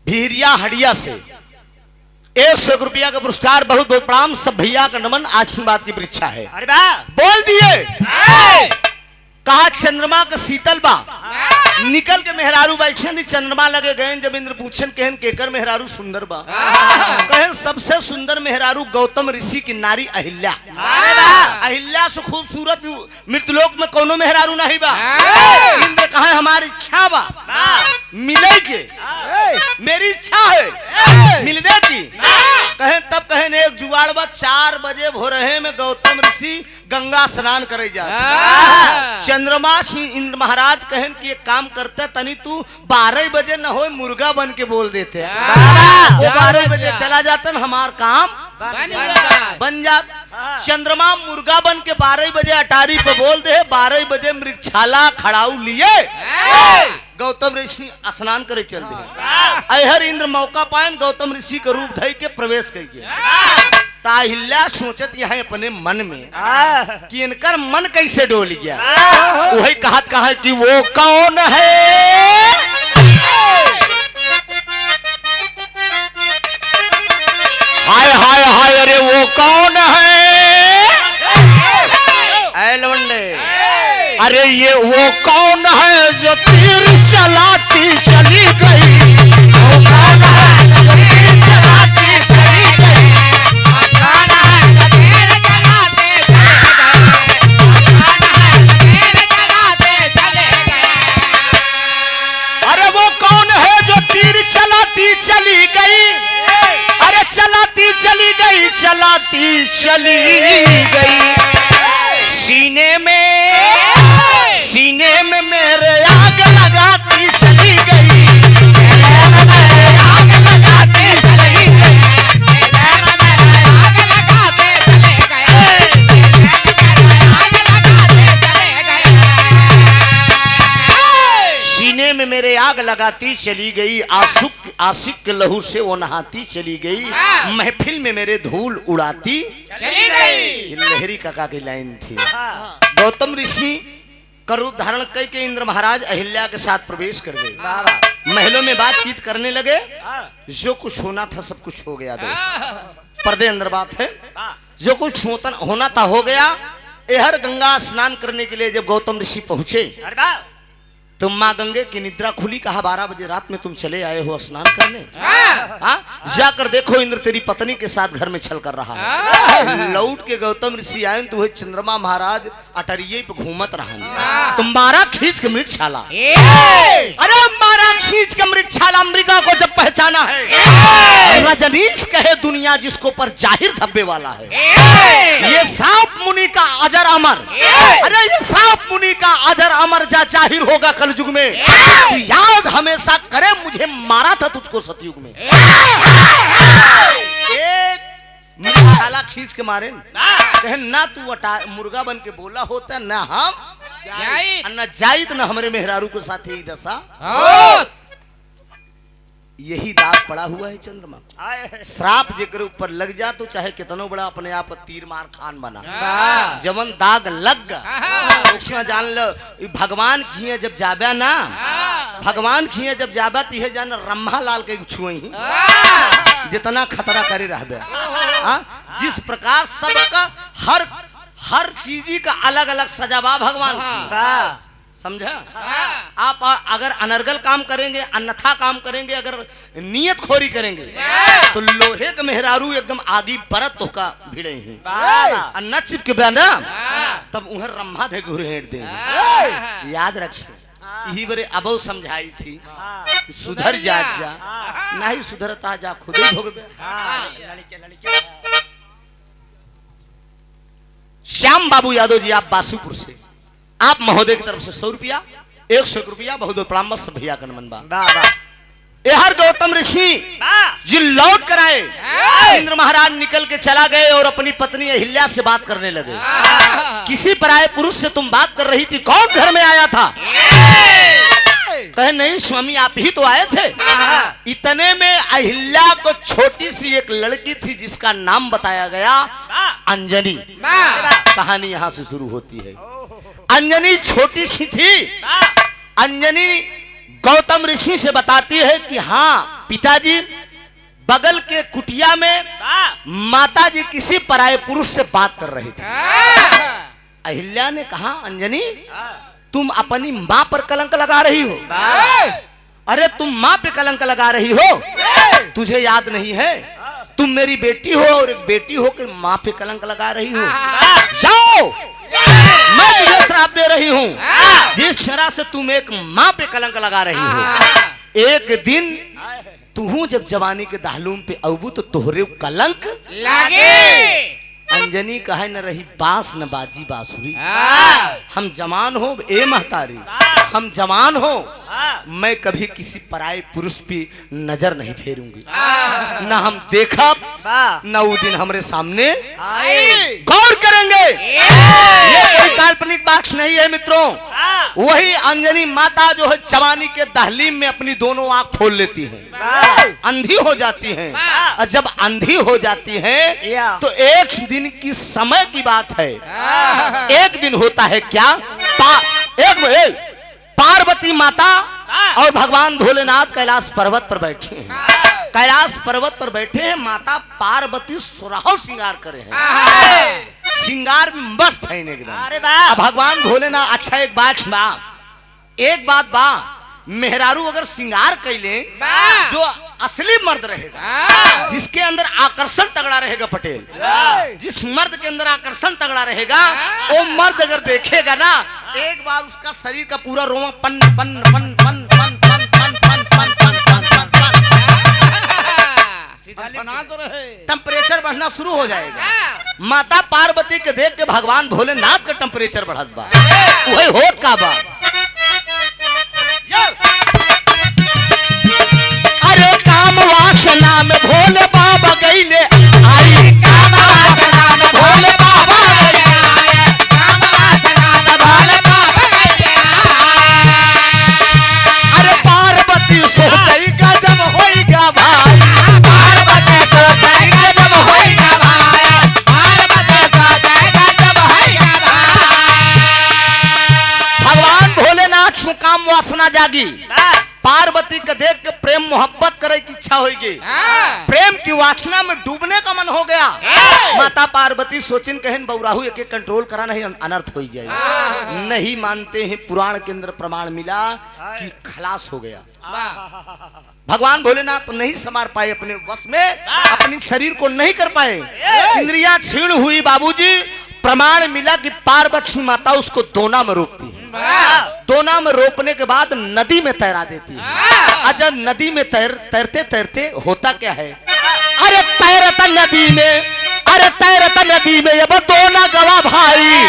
भीरिया हड़िया से 101 रुपया का पुरस्कार, बहुत बहुत प्रणाम, सब भैया का नमन, आशीर्वाद की परीक्षा है। अरे वाह बोल दिए कहा चंद्रमा का शीतल बा, निकल के मेहरारू बैठे थी, चंद्रमा लगे गए, जब इंद्र पूछन कहन केकर मेहरारू सुंदर बा, कहन सबसे सुंदर मेहरारू गौतम ऋषि की नारी अहिल्या, अहिल्या से खूबसूरत मृतलोक में कोनो मेहरारू नहीं बा। इंद्र कहा हमारी इच्छा बा मिले के, मेरी इच्छा है मिलने की। कहें तब कहें एक जुगाड़ बा, 4 बजे भोरहे में गौतम ऋषि गंगा स्नान करे जाते। चंद्रमा इंद्र महाराज कहन कि एक काम करते तनी तू 12 बजे न हो मुर्गा बन के बोल देते, वो 12 बजे चला जाता न हमार काम बन जात। चंद्रमा मुर्गा बन के 12 बजे अटारी पे बोल दे, 12 बजे मृगशाला खड़ाऊ लिए गौतम ऋषि स्नान करे चल दे। अहर इंद्र मौका पाए गौतम ऋषि का रूप धई के प्रवेश कर गया। ताहिल्या सोचत यहाँ अपने मन में कि इनकर मन कैसे डोल गया। वही कहा कि वो कौन है, हाय हाय हाय अरे वो कौन है, लवंडे अरे ये वो कौन है जो तीर चलाती चली गई, वो कौन है जो तीर चलाती चली गई, अरे वो कौन है जो तीर चलाती चली गई, अरे चलाती चली गई, चलाती चली गई, सीने में मेरे आग लगाती चली गई, आग लगाती चली गई, सीने में मेरे आग लगाती चली गई, आशिक के लहू से वो नहाती चली गई, महफिल में मेरे धूल उड़ाती चली गई। ये लहरी काका की लाइन थी। गौतम ऋषि का रूप धारण करके इंद्र महाराज अहिल्या के साथ प्रवेश कर गए, महलों में बातचीत करने लगे, जो कुछ होना था सब कुछ हो गया दोस्त, पर्दे अंदर बात है, जो कुछ होना था हो गया। एहर गंगा स्नान करने के लिए जब गौतम ऋषि पहुंचे तो माँ गंगे की निद्रा खुली, कहा 12 बजे रात में तुम चले आए हो स्नान करने, जाकर देखो इंद्र तेरी पत्नी के साथ घर में छल कर रहा है। लौट के गौतम ऋषि आए तो वही चंद्रमा महाराज अटरिये पे घूमत रहा, तुम 12 खींच के मृगशाला, अरे 12 खींच के मृगशाला, मृगा को जब पहचाना है, रजनीश कहे दुनिया जिसको पर जाहिर धब्बे वाला है, ये सांप मुनि का अजर अमर, अरे ये सांप मुनि का अजर अमर जा जाहिर होगा युग में, याद हमेशा करे मुझे मारा था तुझको सतयुग में। एक मृगशाला खींच के मारे कहे ना तू मुर्गा बन के बोला होता, ना हम न जाइत न हमारे मेहरारू के साथ यही दशा, यही दाग पड़ा हुआ है चंद्रमा। श्राप जेकर ऊपर लग जा तो चाहे कितना बड़ा अपने आप तीर मार खान बना, जवन दाग लग गया जान लो भगवान खिए जब जाबा ना, भगवान खिए जब जाबा तो यह जान रम्हा लाल के छुई जितना खतरा करे रह गया। जिस प्रकार सबका हर चीज का अलग अलग सजावा भगवान, समझा? आप अगर अनर्गल काम करेंगे, अन्यथा काम करेंगे, अगर नियत खोरी करेंगे तो लोहे के मेहरारू एकदम आदि परत तो का भिड़े हैं, न चिपके बना तब उन्हें रम्हा दे घुरे हेट देंगे। याद रखिए, यही बड़े अबो समझाई थी, सुधर जा नहीं सुधरता जा खुद ही भोगबे। श्याम बाबू यादव जी, आप बासुपुर से, आप महोदय की तरफ से 100 रुपया, 101 रुपया, बहुत बहुत प्रणाम भैया का नमन बा। हर गौतम ऋषि जी लौट कर आए, इंद्र महाराज निकल के चला गए और अपनी पत्नी अहिल्या से बात करने लगे। किसी पराये पुरुष से तुम बात कर रही थी, कौन घर में आया था? कहे नहीं स्वामी आप ही तो आए थे। इतने में अहिल्या को छोटी सी एक लड़की थी जिसका नाम बताया गया अंजनी। कहानी यहां से शुरू होती है। अंजनी छोटी सी थी, अंजनी गौतम ऋषि से बताती है कि हाँ पिताजी, बगल के कुटिया में माता जी किसी पराये पुरुष से बात कर रहे थे। अहिल्या ने कहा, अंजनी तुम अपनी माँ पर कलंक लगा रही हो। अरे तुम माँ पे कलंक लगा रही हो, तुझे याद नहीं है? तुम मेरी बेटी हो और एक बेटी हो कि माँ पे कलंक लगा रही हो। जाओ, मैं तुझे श्राप दे रही हूँ। जिस तरह से तुम एक माँ पे कलंक लगा रही हो, एक दिन तू जब जवानी के दाहलूम पे अबू तो तोहरे कलंक लागे। अंजनी कहे न रही बांस न बाजी बांसुरी। हम जवान हो ए महतारी, हम जवान हो, मैं कभी किसी पराये पुरुष पे नजर नहीं फेरूंगी। न हम देखा न वो दिन हमारे सामने गौर करेंगे। ये कोई काल्पनिक बात नहीं है मित्रों। वही अंजनी माता जो है जवानी के दहलीम में अपनी दोनों आंख खोल लेती है, अंधी हो जाती है। और जब अंधी हो जाती है तो एक दिन की समय की बात है। एक दिन होता है क्या, पार्वती माता और भगवान भोलेनाथ कैलाश पर्वत पर बैठे हैं। कैलाश पर्वत पर बैठे हैं, माता पार्वती सुरहो श्रृंगार करे हैं, श्रृंगार में मस्त है एकदम। अब भगवान भोलेनाथ, अच्छा एक बात बा, मेहरारू अगर श्रृंगार कैले, जो असली मर्द रहेगा, जिसके अंदर आकर्षण तगड़ा रहेगा पटेल, जिस मर्द के अंदर आकर्षण तगड़ा रहेगा, वो मर्द अगर देखेगा ना, एक बार उसका शरीर का पूरा रोमा पन पन पन पन पन पन पन पन पन पन पन पन टेम्परेचर बढ़ना शुरू हो जाएगा। माता पार्वती के देख के भगवान भोलेनाथ का टेम्परेचर बढ़त बा। वही होत का बा, अरे काम वासना में भोले बाबा गईले आई, काम वासना में भोले बाबा गईले आई, काम वासना में भोले बाबा गईले आई। अरे पार्वती सोचेगा जब होएगा भाई, पार्वती सोचेगा जब होएगा भाई, पार्वती सोचेगा जब होएगा भाई। भगवान भोलेनाथ को काम वासना जागी, पार्वती का देख के प्रेम मोहब्बत करे की इच्छा होगी, प्रेम की वासना में डूबने का मन हो गया। माता पार्वती सोचिन कहन बौराहू एक कंट्रोल करा, नहीं अनर्थ हो जाए। नहीं मानते हैं, पुराण के अंदर प्रमाण मिला कि खलास हो गया। भगवान भोलेनाथ तो नहीं संभाल पाए अपने वश में, अपनी शरीर को नहीं कर पाए, इंद्रियां क्षीण हुई। बाबूजी प्रमाण मिला कि पार्वती माता उसको दोना में रोकती है। दोना में रोपने के बाद नदी में तैरा देती है। जब नदी में तैरते तैरते होता क्या है, अरे तैरता नदी में, अरे तैरता नदी में अब दोना गवा भाई,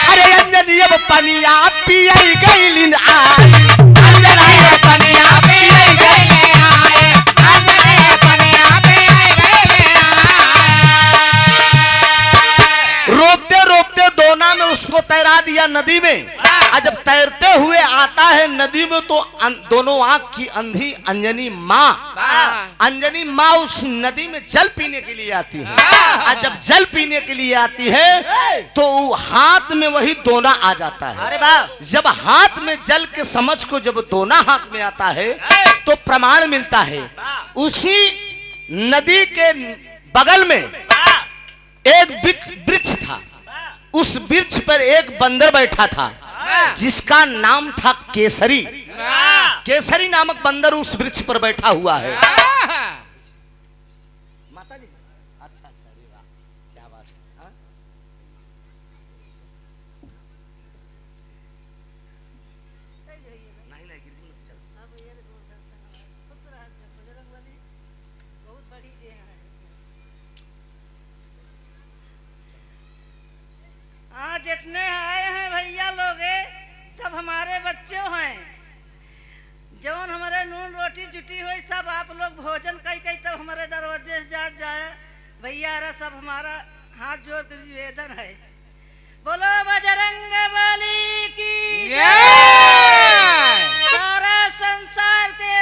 अरे अंजनी अब पनिया पियई गईलिन आई, अंजनी पनिया पियई गईलिन आई, अंजनी पनिया पियई गईलिन आई। रोकते रोकते दोना में उसको तैरा दिया नदी में। जब तैरते हुए आता है नदी में तो दोनों आंख की अंधी अंजनी माँ उस नदी में जल पीने के लिए आती है। और जब जल पीने के लिए आती है तो हाथ में वही दोना आ जाता है। जब हाथ में जल के समझ को जब दोना हाथ में आता है तो प्रमाण मिलता है, उसी नदी के बगल में एक वृक्ष था। उस वृक्ष पर एक बंदर बैठा था जिसका नाम था केसरी। केसरी नामक बंदर उस वृक्ष पर बैठा हुआ है। माता जी, अच्छा अच्छा, अरे वाह, क्या बात है। नहीं नहीं चल, बहुत बड़ी है। हाँ, जितने आए हैं भैया लोग सब हमारे बच्चे हैं। जौन हमारे नून रोटी जुटी हुई सब आप लोग भोजन कई कई तब हमारे दरवाजे से जाए भैया, सब हमारा हाथ जोड़ कर निवेदन है। बोलो बजरंग बली की जय। सारा संसार के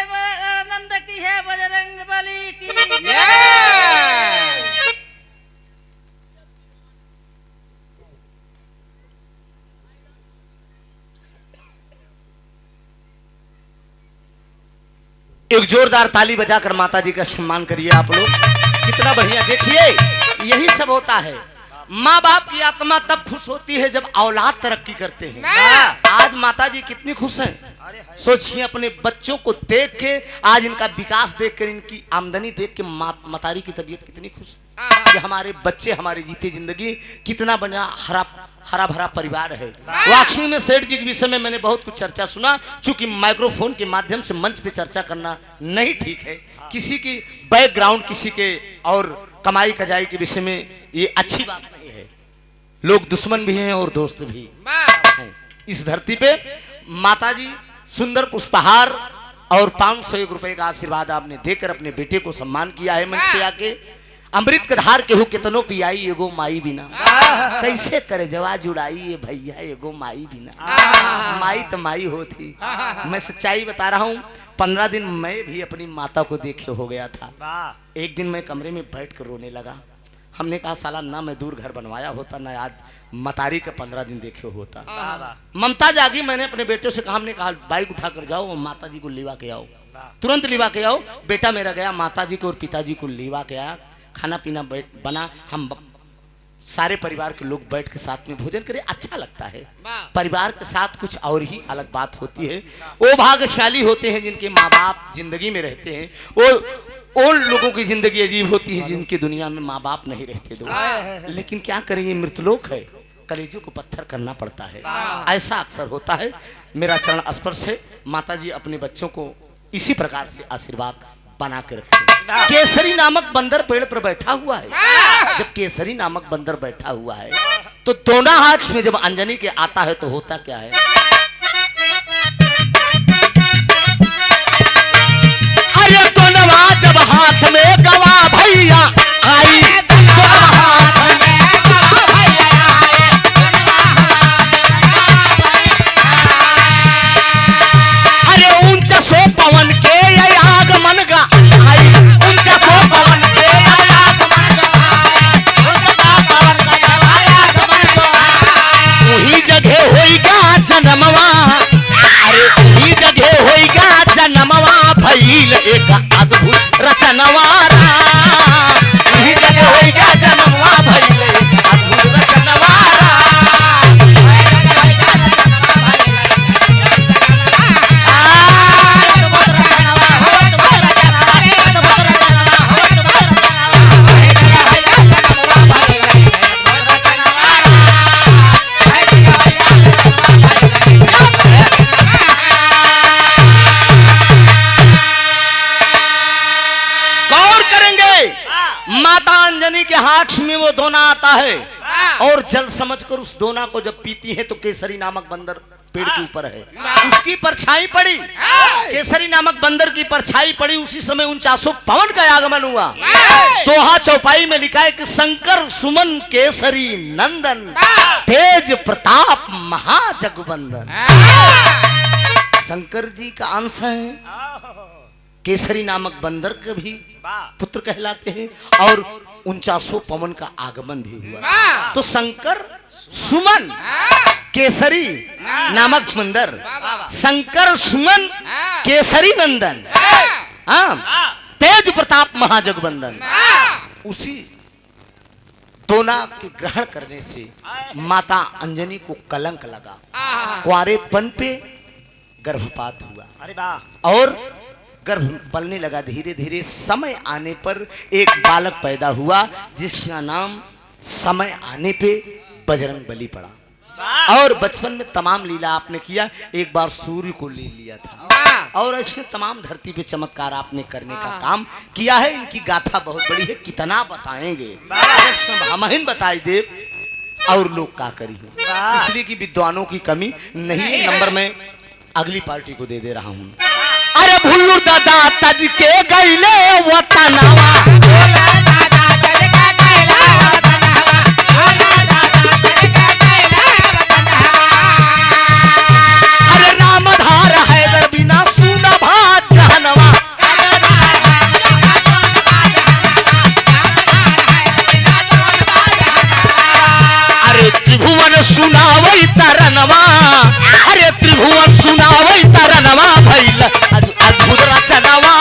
आनंद की है बजरंग बली की जय। एक जोरदार ताली बजाकर माता जी का सम्मान करिए आप लोग। कितना बढ़िया, देखिए यही सब होता है। माँ बाप की आत्मा तब खुश होती है जब औलाद तरक्की करते हैं। आज माता जी कितनी खुश हैं, सोचिए अपने बच्चों को देख के, आज इनका विकास देख कर, इनकी आमदनी देख के मतारी की तबीयत कितनी खुश है कि हमारे बच्चे हमारी जीती जिंदगी, कितना बड़ा हरा भरा परिवार है। वाकई में सेठ जी के विषय में मैंने बहुत कुछ चर्चा सुना, चूंकि माइक्रोफोन के माध्यम से मंच पे चर्चा करना नहीं ठीक है, किसी की बैकग्राउंड, किसी के और कमाई कजाई के विषय में ये अच्छी बात नहीं है। लोग दुश्मन भी हैं और दोस्त भी हैं। इस धरती पे माता जी सुंदर पुष्पहार और 501 रुपए का आशीर्वाद आपने देकर अपने बेटे को सम्मान किया है मंच पे आके। अमृत के धार केहू कितनो पियाई एगो माई बिना, कैसे करे जवा जुड़ाई ये भैया एगो माई बिना। माई तो माई होती। मैं सच्चाई बता रहा हूँ, 15 दिन मैं भी अपनी माता को देखे हो गया था। एक दिन मैं कमरे में बैठ कर रोने लगा। हमने कहा साला ना मैं दूर घर बनवाया होता, ना आज मतारी का 15 दिन देखे होता। ममता जागी, मैंने अपने बेटे से कहा, हमने कहा बाइक उठा कर जाओ और माता जी को लिवा के आओ, तुरंत लिवा के आओ। बेटा मेरा गया, माता जी को और पिताजी को लिवा के आया। खाना पीना बना, हम सारे परिवार के लोग बैठ के साथ में भोजन करें, अच्छा लगता है। परिवार के साथ कुछ और ही अलग बात होती है। वो भाग्यशाली होते हैं जिनके माँ बाप जिंदगी में रहते हैं। वो लोगों की जिंदगी अजीब होती है जिनकी दुनिया में माँ बाप नहीं रहते दोस्त। लेकिन क्या करें, ये मृतलोक है, कलेजों को पत्थर करना पड़ता है। ऐसा अक्सर होता है। मेरा चरण स्पर्श है। माता जी अपने बच्चों को इसी प्रकार से आशीर्वाद बना के रखे। केसरी नामक बंदर पेड़ पर बैठा हुआ है। जब केसरी नामक बंदर बैठा हुआ है तो दोनों हाथ में जब अंजनी के आता है तो होता क्या है, अरे दोनवा जब हाथ में गवा भैया आई, अरे ऊंचा सो पवन के आगमन का आई, ऊंचा सो पवन के वही जगह होइगा जन्मवा, अरे वही जगह होइगा जन्मवा भइल एक अद्भुत रचनवारा, वही जगह होइगा जन्मवा भइल एक अद्भुत रचनवारा। हाथ में वो दोना आता है और जल समझकर उस दोना को जब पीती है तो केसरी नामक बंदर पेड़ के ऊपर है, उसकी परछाई पड़ी, केसरी नामक बंदर की परछाई पड़ी। उसी समय 49 पवन का आगमन हुआ। दोहा चौपाई में लिखा है कि शंकर सुमन केसरी नंदन, तेज प्रताप महाजगवंदन। शंकर जी का अंश है, केसरी नामक बंदर के भी पुत्र कहलाते हैं और 49 पवन का आगमन भी हुआ। तो शंकर सुमन केसरी नामक बंदर, शंकर सुमन केसरी नंदन, तेज प्रताप महाजगवंदन। उसी दोना के ग्रहण करने से माता अंजनी को कलंक लगा, कुंवारेपन पे गर्भपात हुआ और गर्भ पलने लगा। धीरे धीरे समय आने पर एक बालक पैदा हुआ जिसका नाम समय आने पे बजरंग बली पड़ा। और बचपन में तमाम लीला आपने किया। एक बार सूर्य को ले लिया था और ऐसे तमाम धरती पे चमत्कार आपने करने का काम किया है। इनकी गाथा बहुत बड़ी है, कितना बताएंगे, हम बताई दे और लोग का करी, इसलिए कि विद्वानों की कमी नहीं है। नंबर में अगली पार्टी को दे रहा हूँ। अरे भुल्लू दादा तज के गईले वतनवा, अरे रामधार हैदर बिना सुना भात जहनवा, अरे त्रिभुवन सुनावई तरनवा, अरे त्रिभुवन सुनावई तरनवा भइल अद्भुत रचनवा।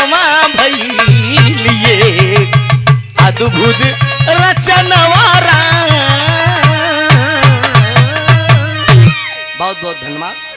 सजनवा भइलिए अद्भुत रचनवारा। बहुत बहुत धन्यवाद।